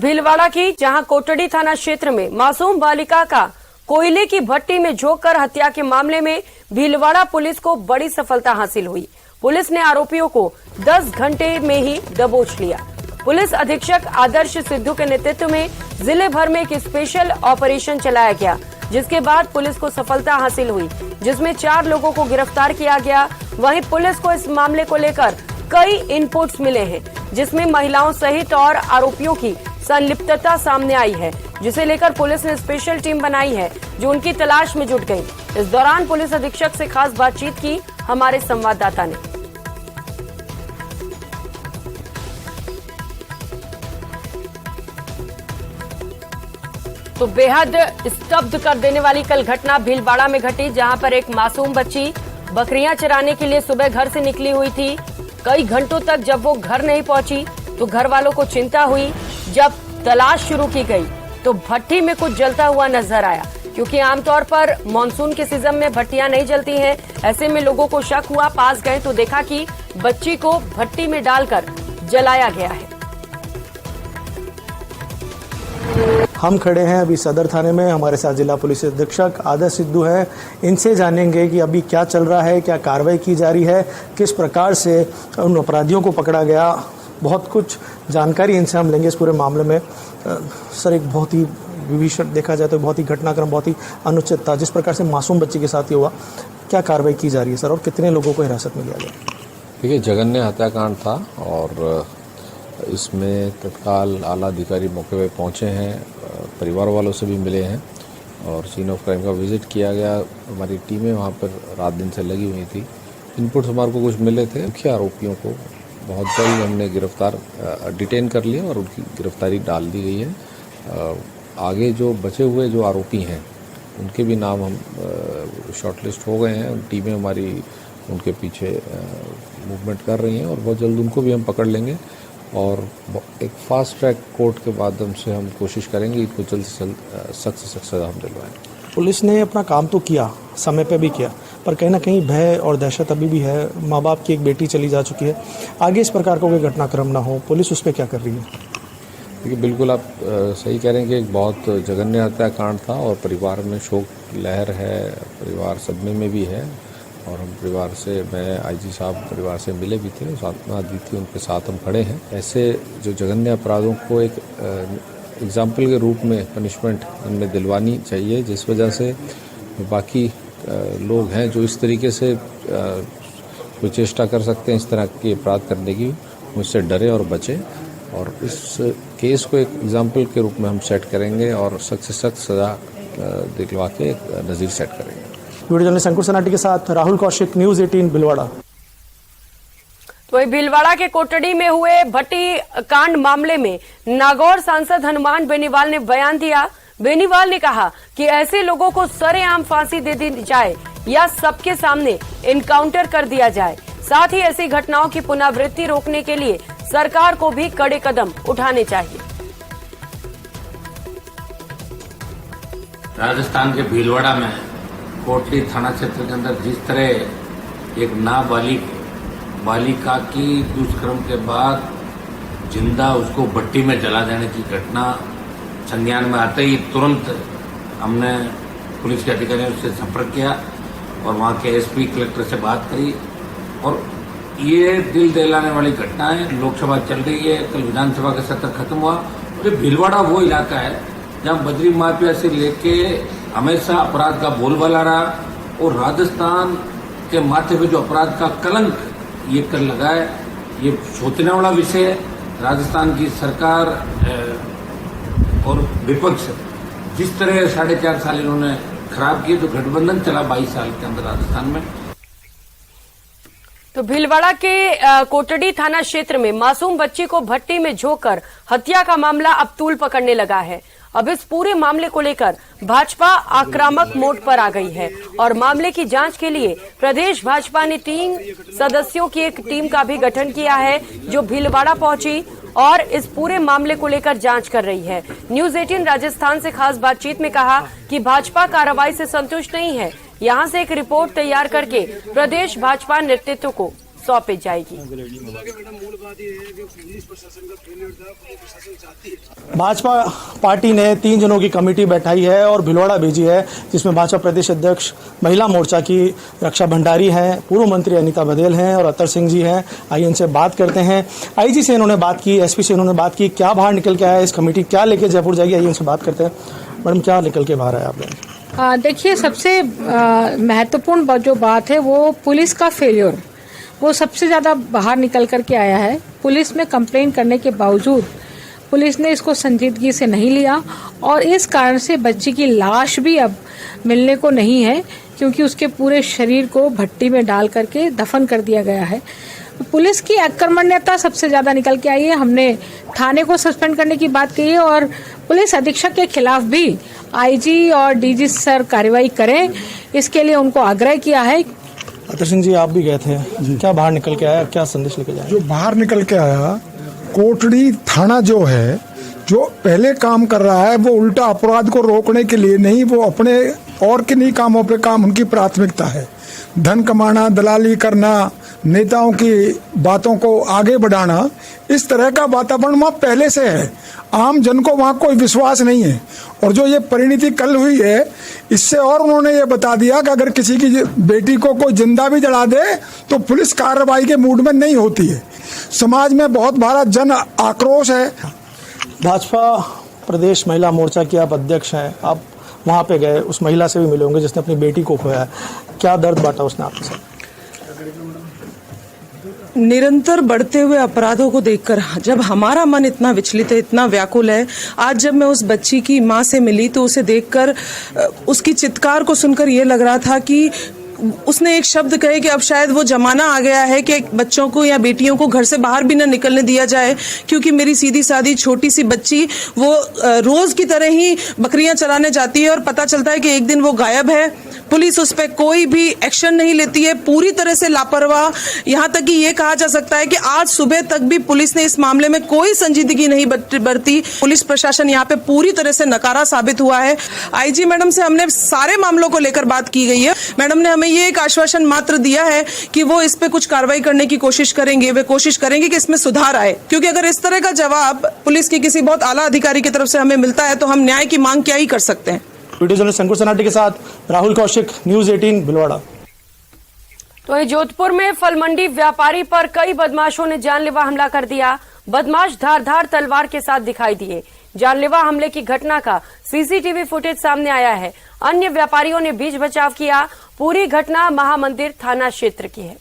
भीलवाड़ा की जहां कोटड़ी थाना क्षेत्र में मासूम बालिका का कोयले की भट्टी में झोंककर हत्या के मामले में भीलवाड़ा पुलिस को बड़ी सफलता हासिल हुई। पुलिस ने आरोपियों को 10 घंटे में ही दबोच लिया। पुलिस अधीक्षक आदर्श सिद्धू के नेतृत्व में जिले भर में एक स्पेशल ऑपरेशन चलाया गया, जिसके बाद पुलिस को सफलता हासिल हुई, जिसमें 4 लोगों को गिरफ्तार किया गया। वहीं पुलिस को इस मामले को लेकर कई इनपुट्स मिले हैं, जिसमें महिलाओं सहित और आरोपियों की संलिप्तता सामने आई है, जिसे लेकर पुलिस ने स्पेशल टीम बनाई है जो उनकी तलाश में जुट गई। इस दौरान पुलिस अधीक्षक से खास बातचीत की हमारे संवाददाता ने। तो बेहद स्तब्ध कर देने वाली कल घटना भीलवाड़ा में घटी, जहां पर एक मासूम बच्ची बकरियां चराने के लिए सुबह घर से निकली हुई थी। कई घंटों तक जब वो घर नहीं पहुंची तो घर वालों को चिंता हुई। जब तलाश शुरू की गई तो भट्टी में कुछ जलता हुआ नजर आया, क्योंकि आमतौर पर मानसून के सीजन में भट्टियां नहीं जलती हैं। ऐसे में लोगों को शक हुआ, पास गए तो देखा कि बच्ची को भट्टी में डालकर जलाया गया है। हम खड़े हैं अभी सदर थाने में, हमारे साथ जिला पुलिस अधीक्षक आदर्श सिद्धू हैं। इनसे जानेंगे कि अभी क्या चल रहा है, क्या कार्रवाई की जा रही है, किस प्रकार से उन अपराधियों को पकड़ा गया। बहुत कुछ जानकारी इनसे हम लेंगे इस पूरे मामले में। सर, एक बहुत ही विभीषण, देखा जाए तो बहुत ही घटनाक्रम, बहुत ही अनुचित था जिस प्रकार से मासूम बच्ची के साथ ये हुआ। क्या कार्रवाई की जा रही है सर, और कितने लोगों को हिरासत में लिया गया? देखिए, जघन्य हत्याकांड था और इसमें तत्काल आला अधिकारी मौके पर पहुंचे हैं, परिवार वालों से भी मिले हैं और सीन ऑफ क्राइम का विजिट किया गया। हमारी टीमें वहां पर रात दिन से लगी हुई थी। इनपुट्स हमारे को कुछ मिले थे। मुख्य आरोपियों को बहुत जल्द हमने डिटेन कर लिया और उनकी गिरफ्तारी डाल दी गई है। आगे जो बचे हुए जो आरोपी हैं उनके भी नाम हम शॉर्टलिस्ट हो गए हैं। टीमें हमारी उनके पीछे मूवमेंट कर रही हैं और बहुत जल्द उनको भी हम पकड़ लेंगे और एक फास्ट ट्रैक कोर्ट के माध्यम से हम कोशिश करेंगे इनको जल्द से जल्द सख्त से सख्त सजा हम दिलवाएं। पुलिस ने अपना काम तो किया, समय पे भी किया, पर कहीं ना कहीं भय और दहशत अभी भी है। माँ बाप की एक बेटी चली जा चुकी है, आगे इस प्रकार का कोई घटनाक्रम ना हो, पुलिस उस पर क्या कर रही है? देखिए, बिल्कुल आप सही कह रहे हैं कि एक बहुत जघन्य हत्याकांड था और परिवार में शोक की लहर है, परिवार सदमे में भी है। और हम परिवार से, मैं आईजी साहब परिवार से मिले भी थे, साधना दी थी, उनके साथ हम खड़े हैं। ऐसे जो जघन्य अपराधों को एक एग्जाम्पल के रूप में पनिशमेंट इनमें दिलवानी चाहिए, जिस वजह से बाकी लोग हैं जो इस तरीके से कोई चेष्टा कर सकते हैं इस तरह के अपराध करने की, मुझसे डरे और बचे। और इस केस को एक एग्जाम्पल के रूप में हम सेट करेंगे और सख्त से सख्त सजा दिलवा के नज़ीर सेट करेंगे। वीडियो जर्नलिस्ट अंकुर सनाटी के साथ राहुल कौशिक, न्यूज़ 18 भीलवाड़ा। तो भीलवाड़ा के कोटड़ी में हुए भट्टी कांड मामले में नागौर सांसद हनुमान बेनीवाल ने बयान दिया। बेनीवाल ने कहा कि ऐसे लोगों को सरेआम फांसी दे दी जाए या सबके सामने इनकाउंटर कर दिया जाए। साथ ही ऐसी घटनाओं की पुनरावृत्ति रोकने के लिए सरकार को भी कड़े कदम उठाने चाहिए। राजस्थान के भीलवाड़ा में कोटड़ी थाना क्षेत्र के अंदर जिस तरह एक बालिका की दुष्कर्म के बाद जिंदा उसको भट्टी में जला देने की घटना संज्ञान में आते ही तुरंत हमने पुलिस के अधिकारियों से संपर्क किया और वहां के एसपी कलेक्टर से बात करी। और ये दिल दहलाने वाली घटना है। लोकसभा चल रही है, कल विधानसभा का सत्र खत्म हुआ। तो भीलवाड़ा वो इलाका है जहां बजरी माफिया से लेके हमेशा अपराध का बोलबाला रहा और राजस्थान के माथे पे जो अपराध का कलंक ये कर लगा है, ये सोचने वाला विषय है। राजस्थान की सरकार और विपक्ष जिस तरह 4.5 साल इन्होंने खराब किए, जो गठबंधन चला 22 साल के अंदर राजस्थान में। तो भीलवाड़ा के कोटड़ी थाना क्षेत्र में मासूम बच्ची को भट्टी में झोंककर हत्या का मामला अब तूल पकड़ने लगा है। अब इस पूरे मामले को लेकर भाजपा आक्रामक मोड पर आ गई है और मामले की जांच के लिए प्रदेश भाजपा ने 3 सदस्यों की एक टीम का भी गठन किया है, जो भीलवाड़ा पहुंची और इस पूरे मामले को लेकर जांच कर रही है। न्यूज़ 18 राजस्थान से खास बातचीत में कहा कि भाजपा कार्रवाई से संतुष्ट नहीं है, यहां से एक रिपोर्ट तैयार करके प्रदेश भाजपा नेतृत्व को सौंपी जाएगी। भाजपा पार्टी ने 3 जनों की कमेटी बैठाई है और भिलवाड़ा भेजी है, जिसमें भाजपा प्रदेश अध्यक्ष महिला मोर्चा की रक्षा भंडारी हैं, पूर्व मंत्री अनीता बघेल हैं और अतर सिंह जी हैं। आइए इनसे बात करते हैं। आईजी से इन्होंने बात की, एसपी से इन्होंने बात की, क्या बाहर निकल के आया इस कमेटी, क्या लेके जयपुर जाएगी, आइए इनसे बात करते हैं। मैडम, क्या निकल के बाहर आया आपने? देखिए, सबसे महत्वपूर्ण जो बात है वो पुलिस का फेलियर, वो सबसे ज़्यादा बाहर निकल करके आया है। पुलिस में कंप्लेंट करने के बावजूद पुलिस ने इसको संजीदगी से नहीं लिया और इस कारण से बच्ची की लाश भी अब मिलने को नहीं है, क्योंकि उसके पूरे शरीर को भट्टी में डाल करके दफन कर दिया गया है। पुलिस की अकर्मण्यता सबसे ज़्यादा निकल के आई है। हमने थाने को सस्पेंड करने की बात कही है और पुलिस अधीक्षक के खिलाफ भी आईजी और डीजी सर कार्रवाई करें, इसके लिए उनको आग्रह किया है। अतर सिंह जी, आप भी गए थे, क्या बाहर निकल के आया, क्या संदेश लेके जाए? जो बाहर निकल के आया, कोटड़ी थाना जो है, जो पहले काम कर रहा है वो उल्टा अपराध को रोकने के लिए नहीं, वो अपने और किन्हीं कामों पे काम उनकी प्राथमिकता है। धन कमाना, दलाली करना, नेताओं की बातों को आगे बढ़ाना, इस तरह का वातावरण वहाँ पहले से है। आम जन को वहाँ कोई विश्वास नहीं है और जो ये परिणति कल हुई है, इससे और उन्होंने ये बता दिया कि अगर किसी की बेटी को कोई जिंदा भी जला दे तो पुलिस कार्रवाई के मूड में नहीं होती है। समाज में बहुत बड़ा जन आक्रोश है। भाजपा प्रदेश महिला मोर्चा की आप अध्यक्ष हैं, आप वहाँ पे गए, उस महिला से भी मिले होंगे जिसने अपनी बेटी को खोया है, क्या दर्द बांटा उसने आपके साथ? निरंतर बढ़ते हुए अपराधों को देखकर जब हमारा मन इतना विचलित है, इतना व्याकुल है, आज जब मैं उस बच्ची की माँ से मिली तो उसे देखकर, उसकी चित्कार को सुनकर ये लग रहा था कि उसने एक शब्द कहे कि अब शायद वो जमाना आ गया है कि बच्चों को या बेटियों को घर से बाहर भी न निकलने दिया जाए, क्योंकि मेरी सीधी सादी छोटी सी बच्ची वो रोज की तरह ही बकरियां चराने जाती है और पता चलता है कि एक दिन वो गायब है। पुलिस उस पर कोई भी एक्शन नहीं लेती है, पूरी तरह से लापरवाह। यहाँ तक कि ये कहा जा सकता है कि आज सुबह तक भी पुलिस ने इस मामले में कोई संजीदगी नहीं बरती। पुलिस प्रशासन यहाँ पे पूरी तरह से नकारा साबित हुआ है। आईजी मैडम से हमने सारे मामलों को लेकर बात की गई है। मैडम ने हमें ये एक आश्वासन मात्र दिया है कि वो इस पे कुछ कार्रवाई करने की कोशिश करेंगे। वे कोशिश करेंगे कि इसमें सुधार आए, क्योंकि अगर इस तरह का जवाब पुलिस के किसी बहुत आला अधिकारी की तरफ से हमें मिलता है तो हम न्याय की मांग क्या ही कर सकते हैं। वीडियो जर्नलिस्ट अंकुर सनाटी के साथ राहुल कौशिक, न्यूज़ 18 भिलवाड़ा। तो जोधपुर में फल मंडी व्यापारी पर कई बदमाशों ने जानलेवा हमला कर दिया। बदमाश धारदार तलवार के साथ दिखाई दिए। जानलेवा हमले की घटना का सीसीटीवी फुटेज सामने आया है। अन्य व्यापारियों ने बीच बचाव किया। पूरी घटना महामंदिर थाना क्षेत्र की है।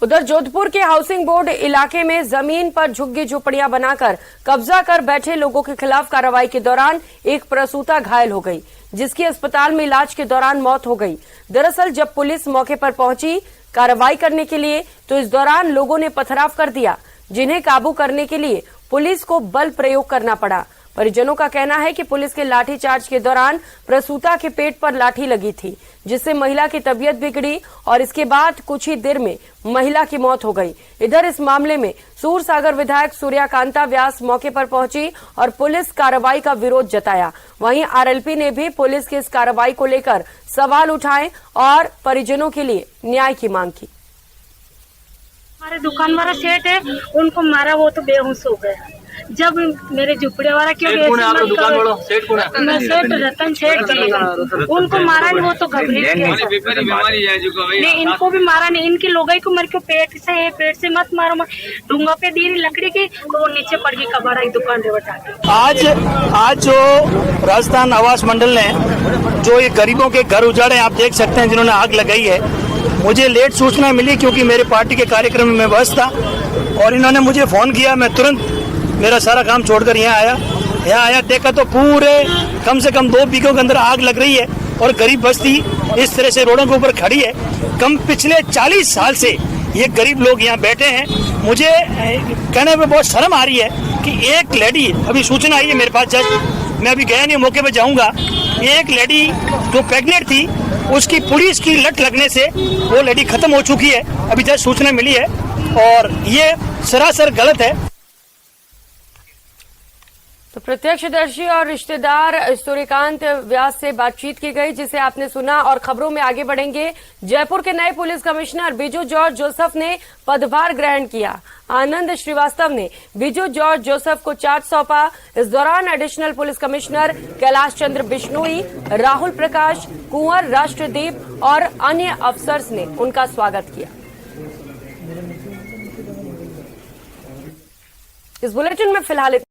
उधर जोधपुर के हाउसिंग बोर्ड इलाके में जमीन पर झुग्गी झोपड़ियां बनाकर कब्जा कर बैठे लोगों के खिलाफ कार्रवाई के दौरान एक प्रसूता घायल हो गई, जिसकी अस्पताल में इलाज के दौरान मौत हो गई। दरअसल जब पुलिस मौके पर पहुंची कार्रवाई करने के लिए तो इस दौरान लोगों ने पथराव कर दिया, जिन्हें काबू करने के लिए पुलिस को बल प्रयोग करना पड़ा। परिजनों का कहना है कि पुलिस के लाठीचार्ज के दौरान प्रसूता के पेट पर लाठी लगी थी, जिससे महिला की तबीयत बिगड़ी और इसके बाद कुछ ही देर में महिला की मौत हो गई। इधर इस मामले में सूरसागर विधायक सूर्यकांता व्यास मौके पर पहुंची और पुलिस कार्रवाई का विरोध जताया। वहीं आरएलपी ने भी पुलिस की इस कार्रवाई को लेकर सवाल उठाए और परिजनों के लिए न्याय की मांग की। हमारे दुकान वाला सेठ है, उनको मारा, वो तो बेहोश हो गया। जब मेरे झुपड़े वाला क्यों मैं सेठ रतन सेठ जी, उनको मारा नहीं, वो तो घबरी नहीं, इनको भी मारा नहीं। इनकी लोगाई को मर के पेट से मत मारो, डूंगा पे दी लकड़ी की तो वो नीचे पड़ गई कबाड़ा दुकान पे बता के। आज जो राजस्थान आवास मंडल ने जो ये गरीबों के घर उजाड़े आप देख सकते हैं, जिन्होंने आग लगाई है, मुझे लेट सूचना मिली क्योंकि मेरे पार्टी के कार्यक्रम में मैं व्यस्त था और इन्होंने मुझे फोन किया। मैं तुरंत मेरा सारा काम छोड़कर यहाँ आया, देखा तो पूरे कम से कम 2 बीघों के अंदर आग लग रही है और गरीब बस्ती इस तरह से रोडों के ऊपर खड़ी है। पिछले 40 साल से ये गरीब लोग यहाँ बैठे हैं। मुझे कहने में बहुत शर्म आ रही है कि एक लेडी, अभी सूचना आई है मेरे पास, जस्ट मैं अभी गया नहीं, मौके पे जाऊंगा। एक लेडी जो प्रेग्नेंट थी, उसकी पुलिस की लट लगने से वो लेडी खत्म हो चुकी है, अभी जस्ट सूचना मिली है और ये सरासर गलत है। तो प्रत्यक्षदर्शी और रिश्तेदार सूर्यकांत व्यास से बातचीत की गई, जिसे आपने सुना। और खबरों में आगे बढ़ेंगे। जयपुर के नए police commissioner Biju George Joseph ने पदभार ग्रहण किया। आनंद श्रीवास्तव ने बिजू जॉर्ज जोसेफ को चार्ज सौंपा। इस दौरान additional police commissioner Kailash Chandra Bishnoi, Rahul Prakash, कुंवर राष्ट्रदीप और अन्य अफसर्स ने उनका स्वागत किया। इस बुलेटिन में फिलहाल